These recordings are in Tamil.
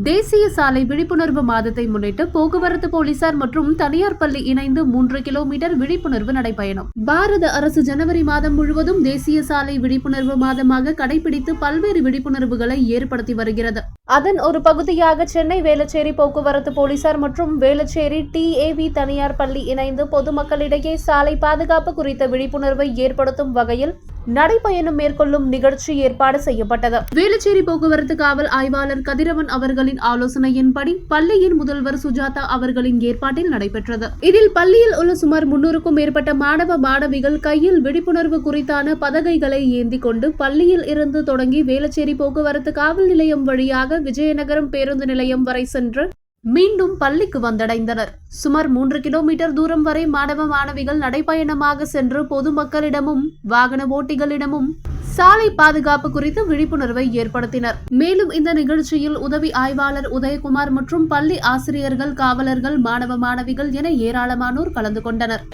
தேசிய சாலை விழிப்புணர்வு மாதத்தை முன்னிட்டு போக்குவரத்து போலீசார் மற்றும் தனியார் பள்ளி இணைந்து 3 கிலோமீட்டர் விழிப்புணர்வு நடைபயணம். பாரத அரசு ஜனவரி மாதம் முழுவதும் தேசிய சாலை விழிப்புணர்வு மாதமாக கடைபிடித்து பல்வேறு விழிப்புணர்வுகளை ஏற்படுத்தி வருகிறது. அதன் ஒரு பகுதியாக சென்னை வேளச்சேரி போக்குவரத்து போலீசார் மற்றும் வேளச்சேரி TAV தனியார் பள்ளி இணைந்து பொதுமக்களிடையே சாலை பாதுகாப்பு குறித்த விழிப்புணர்வை ஏற்படுத்தும் வகையில் நடைபயணம் மேற்கொள்ளும் நிகழ்ச்சி ஏற்பாடு செய்யப்பட்டது. வேளச்சேரி போக்குவரத்து காவல் ஆய்வாளர் கதிரவன் அவர்களின் ஆலோசனையின்படி பள்ளியின் முதல்வர் சுஜாதா அவர்களின் ஏற்பாட்டில் நடைபெற்றது. இதில் பள்ளியில் உள்ள சுமார் 300க்கும் மேற்பட்ட மாணவ மாணவிகள் கையில் விழிப்புணர்வு குறித்தான பதகைகளை ஏந்தி கொண்டு பள்ளியில் இருந்து தொடங்கி வேளச்சேரி போக்குவரத்து காவல் நிலையம் வழியாக விஜயநகரம் பேருந்து நிலையம் வரை சென்று மீண்டும் பள்ளிக்கு வந்தடைந்தனர். சுமார் 3 கிலோமீட்டர் தூரம் வரை மாணவ மாணவிகள் நடைபயணமாக சென்று பொதுமக்களிடமும் வாகன ஓட்டிகளிடமும் சாலை பாதுகாப்பு குறித்து விழிப்புணர்வை ஏற்படுத்தினர். மேலும் இந்த நிகழ்ச்சியில் உதவி ஆய்வாளர் உதயகுமார் மற்றும் பள்ளி ஆசிரியர்கள், காவலர்கள், மாணவ மாணவிகள் என ஏராளமானோர் கலந்து கொண்டனர்.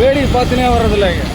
வேடி பார்த்துனே வர்றதில்லைங்க.